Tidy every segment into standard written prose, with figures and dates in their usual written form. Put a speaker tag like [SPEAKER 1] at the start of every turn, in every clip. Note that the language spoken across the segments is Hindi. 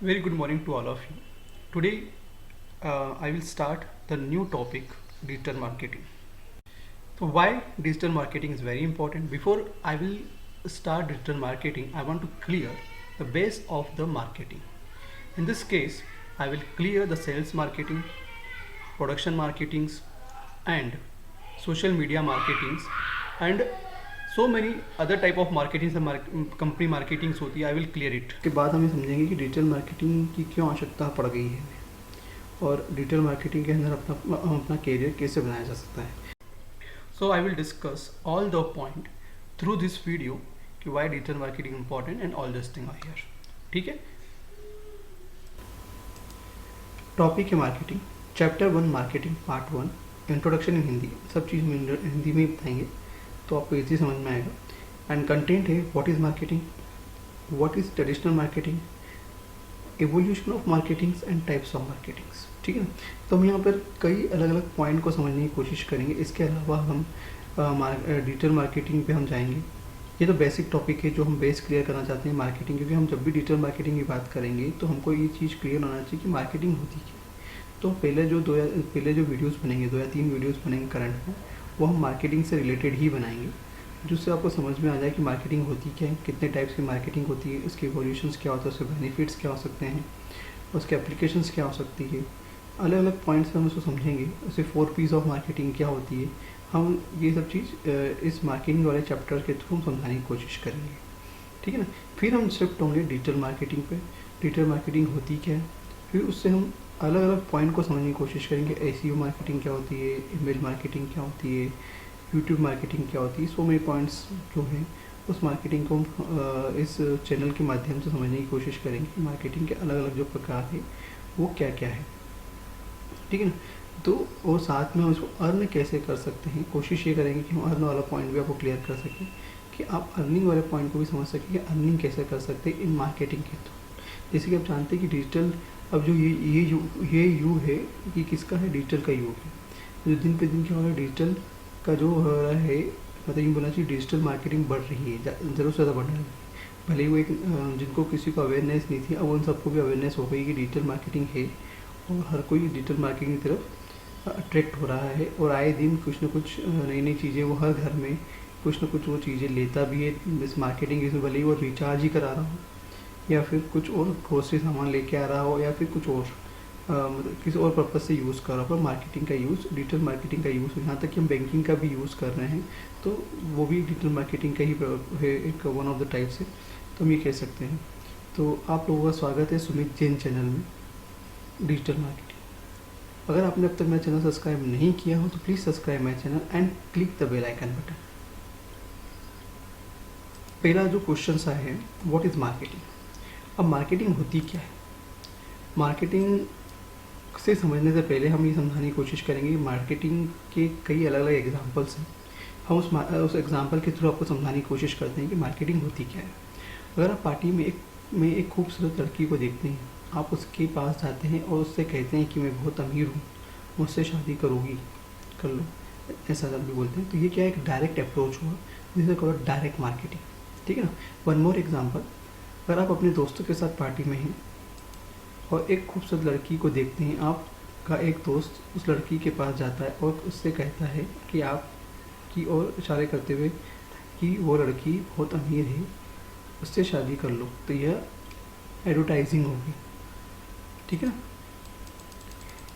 [SPEAKER 1] Very good morning to all of you. Today, I will start the new topic digital marketing. So, why digital marketing is very important? Before I will start digital marketing, I want to clear the base of the marketing. In this case, I will clear the sales marketing, production marketings, and social media marketings, and so many other type of marketings and company marketings होती है. I will clear it. के बाद हम ये समझेंगे कि डिजिटल मार्केटिंग की क्यों आवश्यकता पड़ गई है और डिजिटल मार्केटिंग के अंदर अपना कैरियर कैसे बनाया जा सकता है. So I will discuss all the point through this video कि why digital marketing important and all this thing are here. ठीक है. टॉपिक है marketing. Chapter 1 marketing part 1. Introduction in Hindi. सब चीज़ हम हिंदी में ही बताएंगे तो आपको इजी समझ में आएगा. एंड कंटेंट है what is marketing, what is traditional marketing, evolution of marketings and types of marketings. ठीक है ना. तो हम यहाँ पर कई अलग अलग पॉइंट को समझने की कोशिश करेंगे. इसके अलावा हम डिजिटल मार्केटिंग पे हम जाएंगे. ये तो बेसिक टॉपिक है जो हम बेस क्लियर करना चाहते हैं मार्केटिंग, क्योंकि हम जब भी डिजिटल मार्केटिंग की बात करेंगे तो हमको ये चीज़ क्लियर होना चाहिए कि मार्केटिंग होती क्या है. तो पहले जो वीडियोस बनेंगे, 2 या 3 वीडियोस बनेंगे करंट में, वो हम मार्केटिंग से रिलेटेड ही बनाएंगे, जिससे आपको समझ में आ जाए कि मार्केटिंग होती क्या है, कितने टाइप्स की मार्केटिंग होती है, उसके इवोल्यूशंस क्या होता है, उसके बेनिफिट्स क्या हो सकते हैं, उसके एप्लीकेशंस क्या हो सकती है. अलग अलग पॉइंट्स हम उसको समझेंगे. उससे 4 पीस ऑफ मार्केटिंग क्या होती है, हम ये सब चीज़ इस मार्केटिंग वाले चैप्टर के थ्रू हम समझाने की कोशिश करेंगे. ठीक है ना. फिर हम शिफ्ट होंगे डिजिटल मार्केटिंग पे. डिजिटल मार्केटिंग होती क्या है, फिर उससे हम अलग अलग पॉइंट को समझने की कोशिश करेंगे. एसईओ मार्केटिंग क्या होती है, ईमेल मार्केटिंग क्या होती है, यूट्यूब मार्केटिंग क्या होती है. सो मेनी पॉइंट्स जो हैं उस मार्केटिंग को हम इस चैनल के माध्यम से समझने की कोशिश करेंगे. मार्केटिंग के अलग अलग जो प्रकार है वो क्या क्या है. ठीक है ना. तो और साथ में हम इसको अर्न कैसे कर सकते हैं, कोशिश ये करेंगे कि हम अर्न वाला पॉइंट भी आपको क्लियर कर सकें, कि आप अर्निंग वाले पॉइंट को भी समझ सकें कि अर्निंग कैसे कर सकते हैं इन मार्केटिंग के थ्रू. जैसे कि आप जानते हैं कि डिजिटल, अब जो ये युग है, ये किसका है, डिजिटल का युग है. जो दिन पे दिन क्या हो रहा है, डिजिटल का जो हो रहा है, मतलब ये बोलना चाहिए डिजिटल मार्केटिंग बढ़ रही है, ज़रूर से ज़्यादा बढ़ रही है. भले ही वो एक जिनको किसी को अवेयरनेस नहीं थी, अब उन सबको भी अवेयरनेस हो गई कि डिजिटल मार्केटिंग है, और हर कोई डिजिटल मार्केटिंग की तरफ अट्रैक्ट हो रहा है. और आए दिन कुछ न कुछ नई नई चीज़ें, वो हर घर में कुछ न कुछ वो चीज़ें लेता भी है इस मार्केटिंग. इसमें भले ही वो रिचार्ज ही करा रहा हो, या फिर कुछ और ग्रोसरी सामान लेके आ रहा हो, या फिर कुछ और मतलब किसी और पर्पज़ से यूज़ कर रहा हो, पर मार्केटिंग का यूज़, डिजिटल मार्केटिंग का यूज़, यहाँ तक कि हम बैंकिंग का भी यूज़ कर रहे हैं, तो वो भी डिजिटल मार्केटिंग का ही है, एक वन ऑफ द टाइप्स है, तो हम ये कह सकते हैं. तो आप लोगों का स्वागत है सुमित जैन चैनल में डिजिटल मार्केटिंग. अगर आपने अब तक मेरा चैनल सब्सक्राइब नहीं किया हो तो please subscribe my channel and click the bell icon button. पहला जो क्वेश्चन सा है, व्हाट इज़ मार्केटिंग. अब मार्केटिंग होती क्या है. मार्केटिंग से समझने से पहले हम ये समझाने की कोशिश करेंगे कि मार्केटिंग के कई अलग अलग एग्जांपल्स हैं. हम उस एग्जांपल के थ्रू आपको समझाने की कोशिश करते हैं कि मार्केटिंग होती क्या है. अगर आप पार्टी में एक खूबसूरत लड़की को देखते हैं, आप उसके पास जाते हैं और उससे कहते हैं कि मैं बहुत अमीर हूँ, मुझसे शादी करोगी, कर लो, ऐसा जब भी बोलते हैं, तो ये क्या एक डायरेक्ट अप्रोच हुआ, जिसे कहो डायरेक्ट मार्केटिंग. ठीक है ना. One more example. अगर आप अपने दोस्तों के साथ पार्टी में हैं और एक खूबसूरत लड़की को देखते हैं, आपका एक दोस्त उस लड़की के पास जाता है और उससे कहता है कि आपकी ओर इशारे करते हुए कि वो लड़की बहुत अमीर है, उससे शादी कर लो, तो यह एडवर्टाइजिंग होगी. ठीक है ना.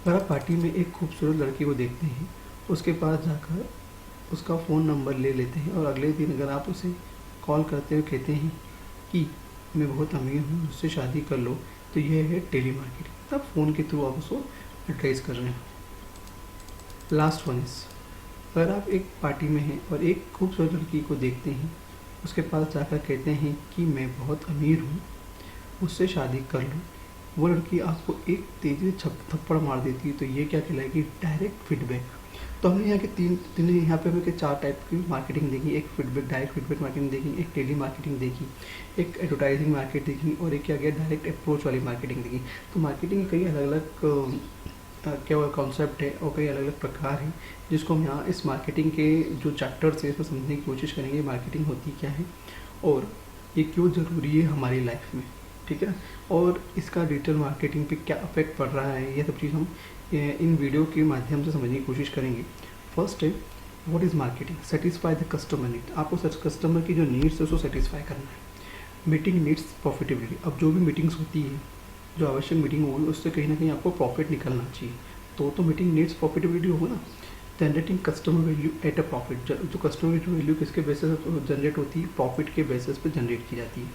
[SPEAKER 1] अगर आप पार्टी में एक खूबसूरत लड़की को देखते हैं, उसके पास जाकर उसका फ़ोन नंबर ले लेते हैं, और अगले दिन अगर आप उसे कॉल करते हुए कहते हैं कि मैं बहुत अमीर हूँ, मुझसे शादी कर लो, तो यह है टेली मार्केटिंग. तब फ़ोन के थ्रू आप उसको एडवर्टाइज कर रहे हैं. लास्ट वन इज, अगर आप एक पार्टी में हैं और एक खूबसूरत लड़की को देखते हैं, उसके पास जाकर कहते हैं कि मैं बहुत अमीर हूँ, मुझसे शादी कर लो, वो लड़की आपको एक तेज़ी से थप्पड़ मार देती है, तो ये क्या कहलाएगी, डायरेक्ट फीडबैक. तो हमने यहाँ के तीन यहाँ पे हमें 4 टाइप की मार्केटिंग देखी. एक फीडबैक, डायरेक्ट फीडबैक मार्केटिंग देखी, एक टेली मार्केटिंग देखी, एक एडवर्टाइजिंग मार्केट देखी, और एक क्या गया डायरेक्ट अप्रोच वाली मार्केटिंग देखी. तो मार्केटिंग के कई अलग अलग क्या कॉन्सेप्ट है और कई अलग अलग प्रकार हैं, जिसको हम यहाँ इस मार्केटिंग के जो चैप्टर्स है इसमें समझने की कोशिश करेंगे. मार्केटिंग होती क्या है और ये क्यों ज़रूरी है हमारी लाइफ में. ठीक है। और इसका डिजिटल मार्केटिंग पे क्या अफेक्ट पड़ रहा है, ये सब चीज़ हम इन वीडियो के माध्यम से समझने की कोशिश करेंगे। फर्स्ट है, what is marketing? Satisfy the customer need. आपको कस्टमर की जो नीड्स है उसको सेटिस्फाई करना है। Meeting needs profitability. अब जो भी मीटिंग्स होती है, जो आवश्यक मीटिंग होगी, उससे कहीं ना कहीं आपको प्रॉफिट निकलना चाहिए। तो मीटिंग नीड्स प्रॉफिटेबिलिटी होगा ना। Generating customer value at a profit. जो कस्टमर की वैल्यू किसके बेसिस पर जनरेट होती है? प्रॉफिट के बेसिस पे जनरेट की जाती है।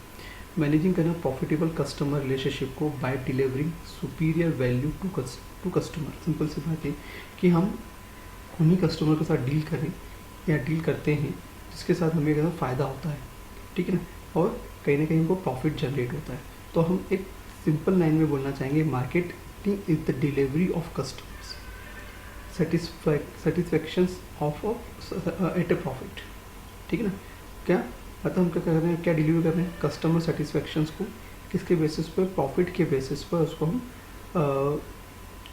[SPEAKER 1] मैनेजिंग करना प्रॉफिटेबल कस्टमर रिलेशनशिप को by delivering superior value to customer. Simple सी बात है कि हम उन्हीं कस्टमर के साथ डील करें या डील करते हैं जिसके साथ हमें ज़्यादा फ़ायदा होता है, ठीक है ना, और कहीं ना कहीं हमको प्रॉफिट जनरेट होता है। तो हम एक सिंपल लाइन में बोलना चाहेंगे, marketing is the delivery of customers satisfaction of at a profit. ठीक है ना। क्या मतलब हम क्या कर रहे हैं, क्या डिलीवर कर रहे हैं? कस्टमर सेटिस्फैक्शंस को किसके बेसिस पर? प्रॉफिट के बेसिस पर उसको हम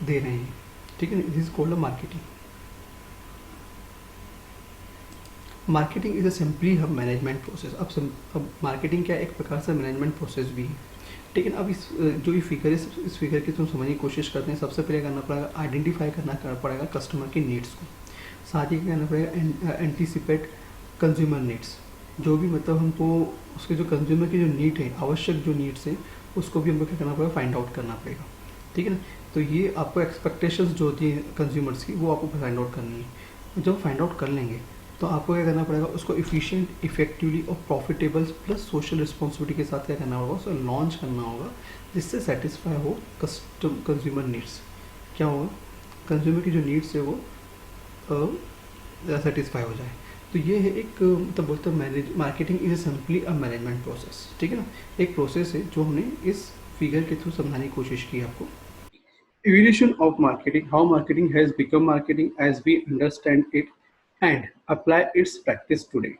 [SPEAKER 1] दे रहे हैं। ठीक है ना। This is called a marketing. Marketing is a simply हम मैनेजमेंट प्रोसेस। अब मार्केटिंग क्या एक प्रकार से मैनेजमेंट प्रोसेस भी है। लेकिन अब इस जो ये फिगर है, इस फिगर की तुम समझने की कोशिश करते हैं। सबसे पहले करना पड़ेगा, आइडेंटिफाई करना पड़ेगा कस्टमर की नीड्स को। साथ ही क्या करना पड़ेगा? Anticipate consumer needs. जो भी मतलब हमको उसके जो कंज्यूमर की जो नीड है, आवश्यक जो नीड्स है, उसको भी हमको क्या करना पड़ेगा? फाइंड आउट करना पड़ेगा। ठीक है ना। तो ये आपको एक्सपेक्टेशंस जो होती है कंज्यूमर्स की, वो आपको फाइंड आउट करनी है। जब फाइंड आउट कर लेंगे तो आपको क्या करना पड़ेगा? उसको इफिशिएंट, इफेक्टिवली और प्रॉफिटेबल प्लस सोशल रिस्पॉन्सिबिलिटी के साथ क्या करना होगा? उसे लॉन्च करना होगा जिससे सेटिस्फाई हो कंज्यूमर नीड्स। क्या होगा? कंज्यूमर की जो नीड्स है वो सेटिस्फाई हो जाए। तो ये है एक मतलब बोलते हैं marketing is simply a management process. ठीक है ना। एक प्रोसेस है जो हमने इस फिगर के थ्रू समझाने की कोशिश की आपको। Evolution of marketing, how marketing has become marketing as we understand it and apply its practice today.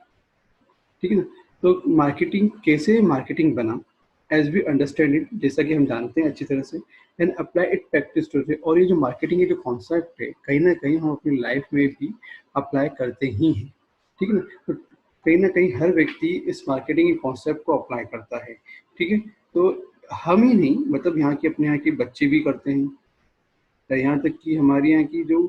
[SPEAKER 1] ठीक है ना। तो मार्केटिंग कैसे मार्केटिंग बना, एज वी अंडरस्टैंड इट, जैसा कि हम जानते हैं अच्छी तरह से, and apply it practice to. और ये जो मार्केटिंग के जो कॉन्सेप्ट है, कहीं ना कहीं हम अपनी लाइफ में भी अप्लाई करते ही हैं। ठीक है ना। तो कहीं ना कहीं हर व्यक्ति इस मार्केटिंग के कॉन्सेप्ट को अप्लाई करता है। ठीक है। तो हम ही नहीं, मतलब यहाँ के अपने यहाँ के बच्चे भी करते हैं, यहाँ तक कि हमारे यहाँ की जो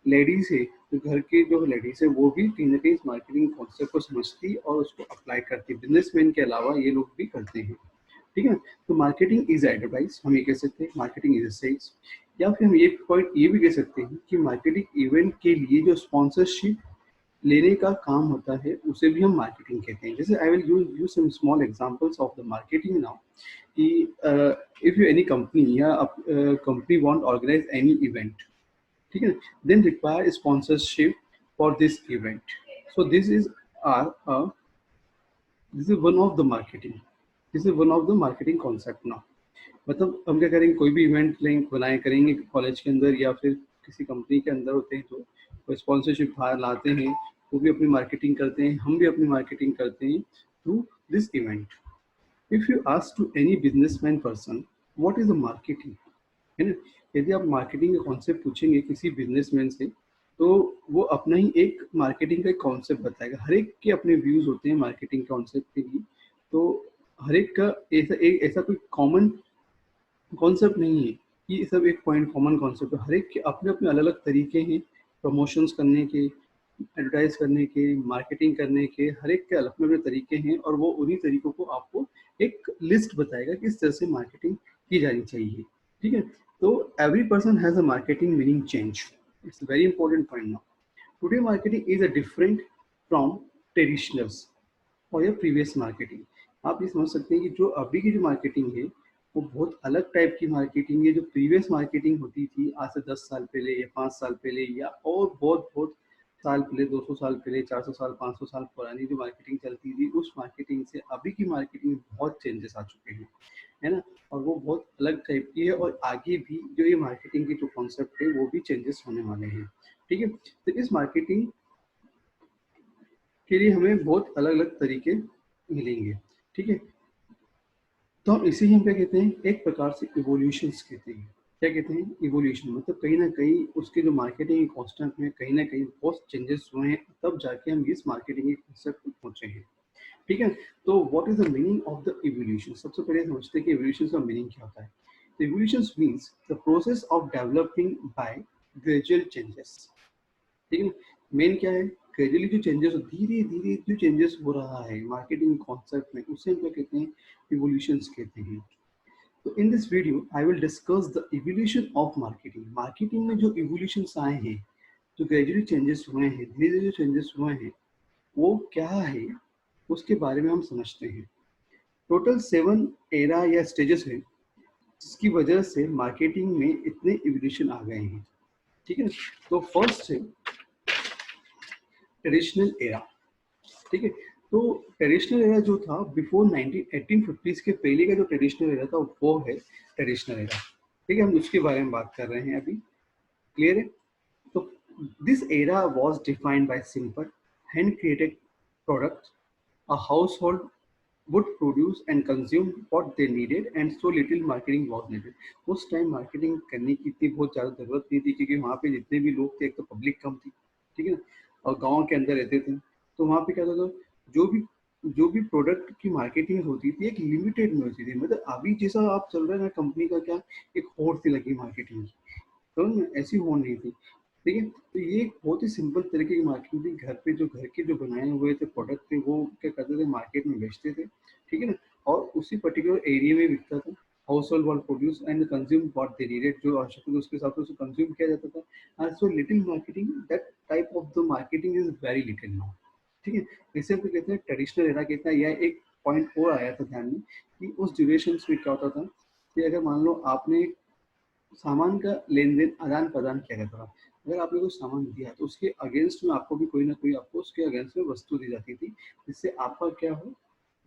[SPEAKER 1] लेडीज है, जो घर की जो लेडीज है, वो भी कहीं ना कहीं इस मार्केटिंग कॉन्सेप्ट को समझती और उसको अप्लाई करती है। बिजनेसमैन के अलावा ये लोग भी करते हैं। ठीक है ना। तो मार्केटिंग इज एडवर्टाइज, हम ये कह सकते हैं मार्केटिंग इज सेल्स। या फिर हम ये पॉइंट ये भी कह सकते हैं कि मार्केटिंग इवेंट के लिए जो स्पॉन्सरशिप लेने का काम होता है उसे भी हम मार्केटिंग कहते हैं। जैसे I will use some small examples of the marketing now, कि इफ यू एनी कंपनी या company want organize any event, ठीक है, then require sponsorship for this event. So are this is one of the marketing, this is one of the marketing concept now. मतलब हम क्या करेंगे, कोई भी इवेंट बनाए करेंगे कॉलेज के अंदर या फिर किसी कंपनी के अंदर होते हैं, तो वो स्पॉन्सरशिप बाहर लाते हैं, वो भी अपनी मार्केटिंग करते हैं, हम भी अपनी मार्केटिंग करते हैं through this event. If you ask to any businessman person what is the marketing, है ना, यदि आप मार्केटिंग का कॉन्सेप्ट पूछेंगे किसी बिजनेसमैन से, तो वो अपना ही एक मार्केटिंग का एक कॉन्सेप्ट बताएगा। हर एक के अपने व्यूज होते हैं मार्केटिंग कॉन्सेप्ट के लिए। तो हर एक का ऐसा कोई कॉमन कॉन्सेप्ट नहीं है कि ये सब एक पॉइंट कॉमन कॉन्सेप्ट है। हर एक के अपने अपने अलग अलग तरीके हैं प्रमोशंस करने के, एडवर्टाइज करने के, मार्केटिंग करने के। हर एक के अपने अपने तरीके हैं और वो उन्हीं तरीकों को आपको एक लिस्ट बताएगा कि किस तरह से मार्केटिंग की जानी चाहिए। ठीक है। तो every person has a marketing meaning change. It's very important point now. Today marketing is a different from traditionals और या प्रीवियस मार्केटिंग। आप ये समझ सकते हैं कि जो अभी की जो मार्केटिंग है वो बहुत अलग टाइप की मार्केटिंग है। जो प्रीवियस मार्केटिंग होती थी आज से 10 साल पहले या 5 साल पहले, या और बहुत बहुत साल पहले, 200 साल पहले, 400 साल, 500 साल पुरानी जो मार्केटिंग चलती थी, उस मार्केटिंग से अभी की मार्केटिंग में बहुत चेंजेस आ चुके हैं, है ना। और वो बहुत अलग टाइप की है और आगे भी जो ये मार्केटिंग की जो कॉन्सेप्ट है वो भी चेंजेस होने वाले हैं। ठीक है। तो इस मार्केटिंग के लिए हमें बहुत अलग अलग तरीके मिलेंगे। ठीक है। तो हम इसे ही हम क्या कहते हैं, एक प्रकार से इवोल्यूशंस कहते हैं। क्या कहते हैं? इवोल्यूशन। मतलब कहीं ना कहीं उसके जो मार्केटिंग कॉन्स्टेंट में कहीं ना कहीं बहुत चेंजेस हुए हैं, तब जाके हम इस मार्केटिंग के कॉन्सेप्ट पर पहुंचे हैं। ठीक है। तो what is the meaning of the evolution? सबसे पहले समझते हैं कि इवोल्यूशन का मीनिंग क्या होता है। तो evolution means the process of developing by gradual changes. ठीक है। मेन क्या है, ग्रेजुअली जो चेंजेस, धीरे धीरे जो चेंजेस हो रहा है मार्केटिंग कॉन्सेप्ट में, उसे हम क्या कहते हैं, इवोल्यूशंस कहते हैं। तो in this video I will discuss the evolution of marketing. Marketing में जो इवोल्यूशंस आए हैं, जो ग्रेजुअली चेंजेस हुए हैं, धीरे धीरे जो चेंजेस हुए हैं, वो क्या है, उसके बारे में हम समझते हैं। टोटल 7 एरा या स्टेजेस हैं जिसकी वजह से मार्केटिंग में इतने इवोल्यूशन आ गए हैं। ठीक है। तो फर्स्ट है ट्रेडिशनल एरा। ठीक है। तो ट्रेडिशनल एरा जो था बिफोर 1850s के पहले का जो ट्रेडिशनल एरा था वो है ट्रेडिशनल एरा। ठीक है, हम उसके बारे में बात कर रहे हैं अभी। क्लियर है? तो this era was defined by simple hand created product a household would produce and consume what they needed and so little marketing was needed। उस टाइम मार्केटिंग करने की इतनी बहुत ज़्यादा ज़रूरत नहीं थी क्योंकि वहाँ पे जितने भी लोग थे, एक तो पब्लिक कम थी, ठीक है ना, और गांव के अंदर रहते थे। तो वहाँ पे क्या होता था, जो भी प्रोडक्ट की मार्केटिंग होती थी एक लिमिटेड में होती थी। मतलब अभी जैसा आप चल रहे हैं ना कंपनी का, क्या एक होड़ सी लगी मार्केटिंग की, तो ऐसी होड़ नहीं थी। ठीक है। तो ये एक बहुत ही सिंपल तरीके की मार्केटिंग थी। घर के जो बनाए हुए थे प्रोडक्ट थे वो क्या करते थे, मार्केट में बेचते थे। ठीक है ना, और उसी पर्टिकुलर एरिया में बिकता था। हाउस होल्ड वाल produce and consume what they needed, जो आवश्यकता थी उसके हिसाब से उसे कंज्यूम किया जाता था। And so little marketing, that type of the marketing is very little now. ठीक है। इसे हम कहते हैं ट्रेडिशनल एरा कहते हैं। यह एक पॉइंट और आया था ध्यान में कि उस ड्यूरेशन में क्या होता था कि अगर मान लो आपने सामान का लेन देन आदान प्रदान किया जाता था। अगर आपने कोई सामान दिया तो उसके अगेंस्ट में आपको भी कोई ना कोई आपको उसके अगेंस्ट में वस्तु दी जाती थी, जिससे आपका क्या हो,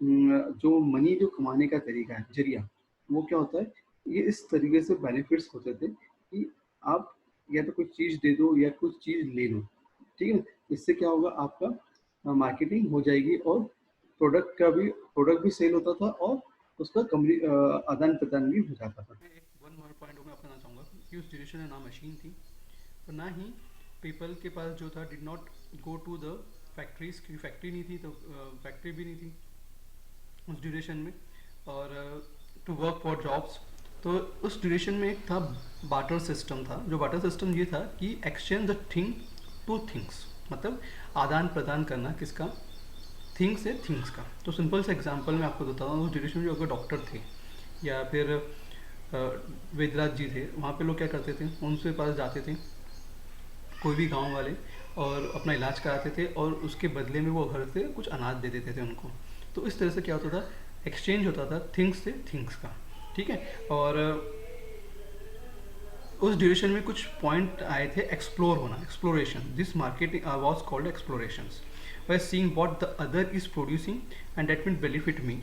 [SPEAKER 1] जो मनी जो कमाने का तरीका है, जरिया, वो क्या होता है, ये इस तरीके से बेनिफिट्स होते थे कि आप या तो कुछ चीज़ दे दो या कुछ चीज़ ले लो। ठीक है ना, इससे क्या होगा, आपका मार्केटिंग हो जाएगी और प्रोडक्ट भी सेल होता था और उसका आदान प्रदान भी हो जाता था। एक वन मोर पॉइंट मैं बताना चाहूँगा कि उस ड्यूरेशन में ना मशीन थी और ना ही पीपल के पास जो था did not go to the factories की, फैक्ट्री नहीं थी तो फैक्ट्री भी नहीं थी उस ड्यूरेशन में, और टू वर्क फॉर जॉब्स। तो उस ड्यूरेशन में एक था बाटर सिस्टम था। जो बाटर सिस्टम ये था कि exchange the thing two things, मतलब आदान प्रदान करना किसका, थिंग से थिंग्स का। तो सिंपल सा एग्जांपल मैं आपको बताता हूँ। उस ड्यूरेशन में जो अगर डॉक्टर थे या फिर वेदराज जी थे, वहाँ पे लोग क्या करते थे, उनके पास जाते थे कोई भी गांव वाले और अपना इलाज कराते थे और उसके बदले में वो घर से कुछ अनाज दे देते थे उनको। तो इस तरह से क्या होता था, एक्सचेंज होता था थिंग्स से थिंग्स का। ठीक है। और उस ड्यूरेशन में कुछ पॉइंट आए थे, एक्सप्लोर होना, exploration. This marketing was called explorations, by seeing what the other is producing and that will benefit me,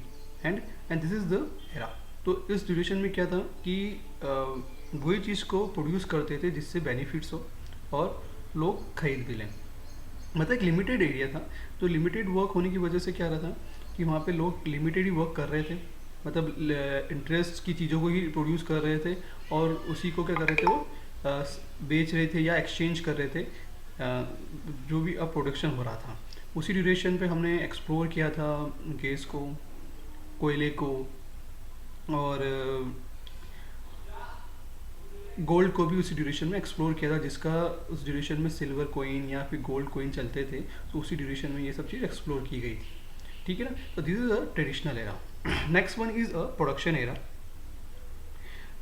[SPEAKER 1] and this is the era। तो इस ड्यूरेशन में क्या था कि वही चीज़ को प्रोड्यूस करते थे जिससे बेनिफिट्स हो और लोग खरीद भी लें। मतलब एक लिमिटेड एरिया था, तो लिमिटेड वर्क होने की वजह से क्या रहा था कि वहाँ पे लोग लिमिटेड ही वर्क कर रहे थे, मतलब इंटरेस्ट की चीज़ों को ही प्रोड्यूस कर रहे थे और उसी को क्या कर रहे थे, वो बेच रहे थे या एक्सचेंज कर रहे थे जो भी अब प्रोडक्शन हो रहा था। उसी ड्यूरेशन पे हमने एक्सप्लोर किया था गैस को, कोयले को, और गोल्ड को भी उसी ड्यूरेशन में एक्सप्लोर किया था, जिसका उस ड्यूरेशन में सिल्वर कोइन या फिर गोल्ड कोइन चलते थे। तो उसी ड्यूरेशन में ये सब चीज़ एक्सप्लोर की गई थी। ठीक है ना। तो this is a traditional era. Next one is a production era.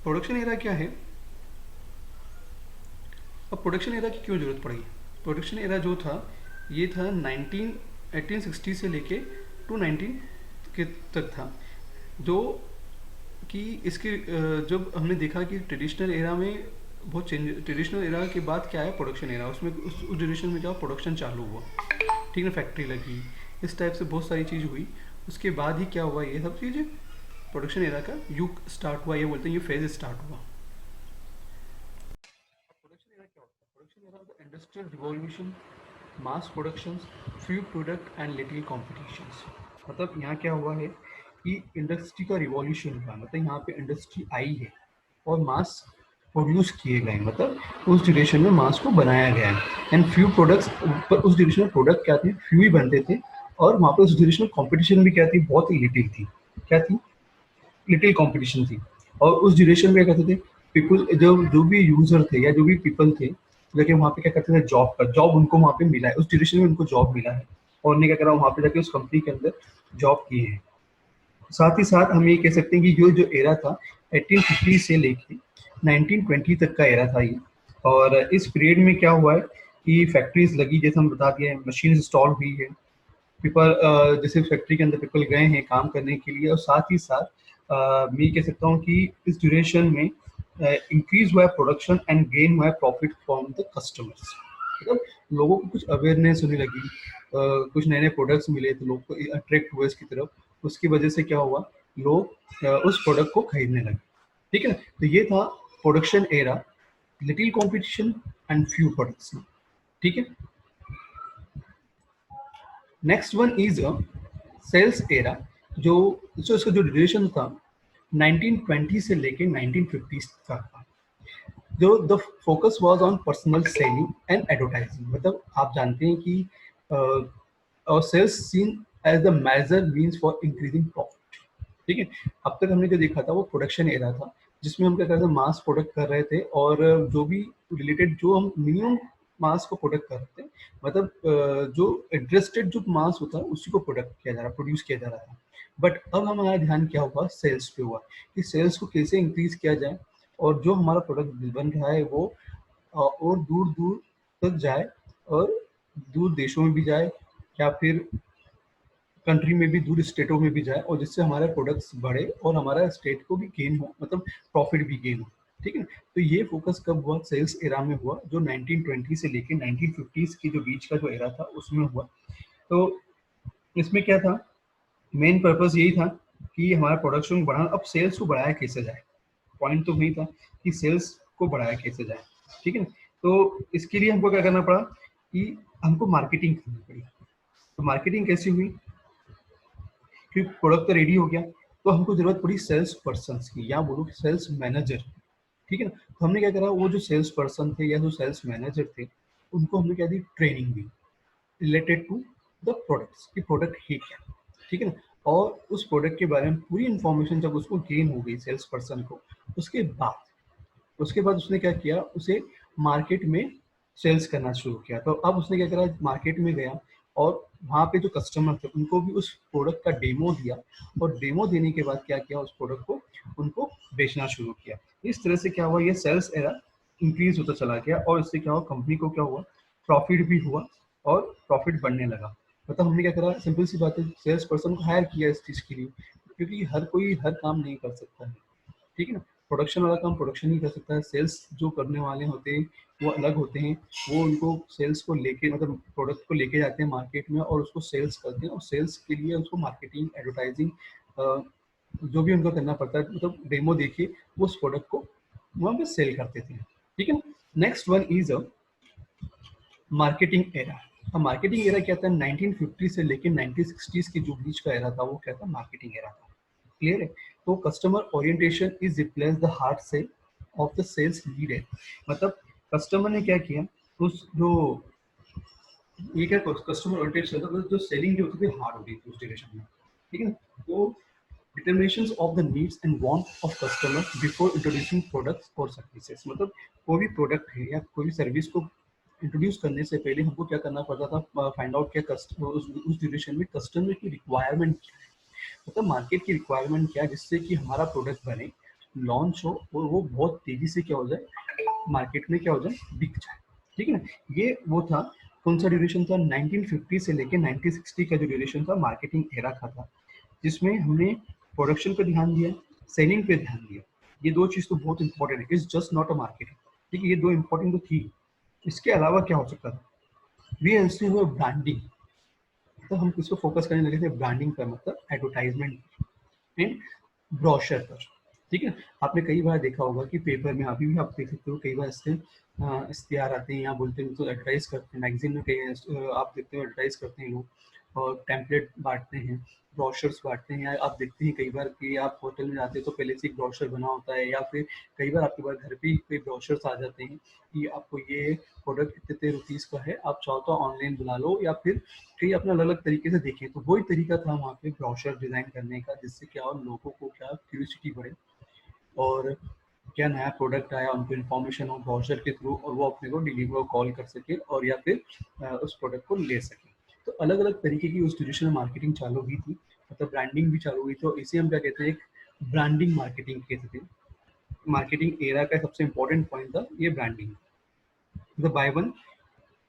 [SPEAKER 1] Production era क्या है? अब प्रोडक्शन एरा की क्यों जरूरत पड़ी? प्रोडक्शन एरा जो था ये था 1860 से लेके 19 के तक था, जो कि इसके जब हमने देखा कि ट्रेडिशनल एरा में बहुत चेंज, ट्रेडिशनल एरा के बाद क्या है, प्रोडक्शन एरा। उसमें उस ड्यूरेशन में क्या प्रोडक्शन चालू हुआ, ठीक है, फैक्ट्री लगी, इस टाइप से बहुत सारी चीज़ हुई। उसके बाद ही क्या हुआ, ये सब चीज़ें प्रोडक्शन एरा का युग स्टार्ट हुआ, ये बोलते हैं ये फेज स्टार्ट हुआ। प्रोडक्शन एरा क्या होता है? Production era industrial revolution, mass productions, few product and little competitions. मतलब यहाँ क्या हुआ है कि इंडस्ट्री का रिवॉल्यूशन हुआ, मतलब यहाँ पे इंडस्ट्री आई है और मास प्रोड्यूस किए गए, मतलब उस ड्यूरेशन में मास को बनाया गया है। एंड फ्यू प्रोडक्ट्स, पर उस ड्यूरेशन में प्रोडक्ट क्या थे, फ्यू ही बनते थे और वहाँ पे उस ड्यूरेशन में कॉम्पिटिशन भी क्या थी, बहुत ही लिटिल थी। क्या थी? लिटिल कॉम्पिटिशन थी। और उस ड्यूरेशन में क्या करते थे पीपल, जो भी यूजर थे या जो भी पीपल थे, लेकिन वहाँ पे क्या करते थे, जॉब उनको वहाँ पे मिला है, उस ड्यूरेशन में उनको जॉब मिला है और उन्होंने क्या करा, वहाँ पे जाके उस कंपनी के अंदर जॉब की है। साथ ही साथ हम ये कह सकते हैं कि जो जो एरा था 1850 से लेके 1920 तक का एरा था ये। और इस पीरियड में क्या हुआ है कि फैक्ट्रीज लगी, जैसे हम बता दिए, मशीन इंस्टॉल हुई है, पीपल जैसे फैक्ट्री के अंदर पीपल गए हैं काम करने के लिए। और साथ ही साथ मैं ये कह सकता हूँ कि इस ड्यूरेशन में इंक्रीज हुआ है प्रोडक्शन एंड गेन हुआ है प्रॉफिट फ्रॉम द कस्टमर्स। मतलब लोगों को कुछ अवेयरनेस होने लगी, कुछ नए नए प्रोडक्ट्स मिले तो लोग को अट्रैक्ट हुए इसकी तरफ। उसकी वजह से क्या हुआ, लोग उस प्रोडक्ट को खरीदने लगे। ठीक है ना, तो ये था production era, little competition and few products. ठीक है, next one is a sales era, जो इसका जो ड्यूरेशन था 1920 से लेके 1950 का था। जो the focus was on personal selling and advertising. मतलब आप जानते हैं कि और sales seen as the major means for increasing profit. ठीक है, अब तक हमने जो देखा था वो प्रोडक्शन एरा था, जिसमें हम क्या कर रहे थे, मास प्रोडक्ट कर रहे थे, और जो भी रिलेटेड जो हम मिनिमम मास को प्रोडक्ट कर रहे थे, मतलब जो एड्रेस्टेड जो मास होता है उसी को प्रोडक्ट किया जा रहा, प्रोड्यूस किया जा रहा था। बट अब हमारा ध्यान क्या हुआ, सेल्स पे हुआ, कि सेल्स को कैसे इंक्रीज किया जाए और जो हमारा प्रोडक्ट बन रहा है वो और दूर दूर तक जाए, और दूर देशों में भी जाए, या फिर कंट्री में भी, दूर स्टेटों में भी जाए, और जिससे हमारे प्रोडक्ट्स बढ़े और हमारा स्टेट को भी गेन हो, मतलब प्रॉफिट भी गेन हो। ठीक है, तो ये फोकस कब हुआ, सेल्स एरा में हुआ, जो 1920 से लेके 1950s की जो बीच का जो एरा था उसमें हुआ। तो इसमें क्या था, मेन पर्पस यही था कि हमारा प्रोडक्शन बढ़ा। अब सेल्स को बढ़ाया कैसे जाए, पॉइंट तो वही था कि सेल्स को बढ़ाया कैसे जाए। ठीक है ना, तो इसके लिए हमको क्या करना पड़ा कि हमको मार्केटिंग करनी पड़ी। तो मार्केटिंग कैसी हुई, क्योंकि प्रोडक्ट तो रेडी हो गया, तो हमको जरूरत पड़ी सेल्स पर्सन की, या बोलो सेल्स मैनेजर। ठीक है ना, तो हमने क्या करा, वो जो सेल्स पर्सन थे या जो सेल्स मैनेजर थे, उनको हमने क्या दी, ट्रेनिंग दी रिलेटेड टू द प्रोडक्ट्स, कि प्रोडक्ट है क्या। ठीक है ना, और उस प्रोडक्ट के बारे में पूरी इंफॉर्मेशन जब उसको गेन हो गई सेल्स पर्सन को, उसके बाद उसने क्या किया, उसे मार्केट में सेल्स करना शुरू किया। तो अब उसने क्या करा, मार्केट में गया और वहाँ पे जो कस्टमर थे उनको भी उस प्रोडक्ट का डेमो दिया, और डेमो देने के बाद क्या किया, उस प्रोडक्ट को उनको बेचना शुरू किया। इस तरह से क्या हुआ, ये सेल्स एरा इंक्रीज होता चला गया, और इससे क्या हुआ, कंपनी को क्या हुआ, प्रॉफिट भी हुआ और प्रॉफिट बढ़ने लगा। मतलब हमने क्या करा, सिंपल सी बात है, सेल्स पर्सन को हायर किया इस चीज़ के लिए, क्योंकि हर कोई हर काम नहीं कर सकता है। ठीक है ना, प्रोडक्शन वाला काम प्रोडक्शन ही कर सकता है, सेल्स जो करने वाले होते हैं वो अलग होते हैं। वो उनको सेल्स को लेके, मतलब प्रोडक्ट को लेके जाते हैं मार्केट में और उसको सेल्स करते हैं, और सेल्स के लिए उसको मार्केटिंग, एडवर्टाइजिंग, जो भी उनको करना पड़ता है, मतलब डेमो देखिए वो उस प्रोडक्ट को वहाँ पे सेल करते थे। ठीक है, next one is a marketing era. अब मार्केटिंग एरा क्या था, 1950 से लेकर 1960s के जो बीच का एरा था वो क्या था, मार्केटिंग एरा था। क्लियर है, तो customer orientation is replace the hard sell of the sales lead है। मतलब कस्टमर ने क्या किया, उस जो ये क्या कस्टमर ओरिएंटेशन था, जो सेलिंग जो होती थी हार्ड होती थी उस डिरेक्शन में। ठीक है ना, तो determinations of the needs and want of customer before introducing products or services। मतलब कोई भी प्रोडक्ट है या कोई भी सर्विस को इंट्रोड्यूस करने से पहले हमको क्या करना पड़ता था, फाइंड आउट क्या उस ड्यूरेशन में कस्टमर की रिक्वायरमेंट क्या है, मतलब मार्केट की रिक्वायरमेंट क्या है, जिससे कि हमारा प्रोडक्ट बने, लॉन्च हो और वो बहुत तेजी से क्या हो जाए, मार्केट में क्या हो जाए, बिक जाए। ठीक है ना, ये वो था, कौन सा ड्यूरेशन था, 1950 से लेकर 1960 का जो ड्यूरेशन था मार्केटिंग एरा का था, जिसमें हमने प्रोडक्शन पे ध्यान दिया, सेलिंग पे ध्यान दिया। ये दो चीज तो बहुत इंपॉर्टेंट है, it's just not a marketing. ठीक है, ये दो इंपॉर्टेंट तो थी। इसके अलावा क्या हो सकता था, वी ऐसे हुआ ब्रांडिंग। तो हम किसको फोकस करने लगे थे, ब्रांडिंग पर, मतलब एडवर्टाइजमेंट एंड ब्रोशर पर। ठीक है, आपने कई बार देखा होगा कि पेपर में, अभी भी आप देख सकते हो, कई बार इससे इश्तिहार आते हैं, यहाँ बोलते हैं तो एडवर्टाइज करते हैं, मैगजीन में कई आप देखते हो एडवर्टाइज करते हैं लोग, टेम्पलेट बांटते हैं, ब्रोशर्स बांटते हैं, या आप देखते हैं कई बार कि आप होटल में जाते हैं तो पहले से एक ब्रोशर बना होता है, या फिर कई बार आपके पास घर पे ही कोई ब्रोशर्स आ जाते हैं कि आपको ये प्रोडक्ट इतने इतने रुपीज़ का है, आप चाहो तो ऑनलाइन बुला लो, या फिर कहीं अपना अलग अलग तरीके से देखें। तो वही तरीका था वहाँ पे ब्रोशर डिज़ाइन करने का, जिससे क्या हो, लोगों को क्या क्यूरियोसिटी बढ़े और क्या नया प्रोडक्ट आया उनको इन्फॉर्मेशन हो ब्राउज़र के थ्रू, और वो अपने को डिलीवर कॉल कर सके और या फिर उस प्रोडक्ट को ले सके। तो अलग अलग तरीके की उस ड्यूरेशन में मार्केटिंग चालू हुई थी, मतलब ब्रांडिंग भी चालू हुई थी, और इसे हम क्या कहते हैं, एक ब्रांडिंग मार्केटिंग कहते थे। मार्केटिंग एरा का सबसे इंपॉर्टेंट पॉइंट था ये branding. The by one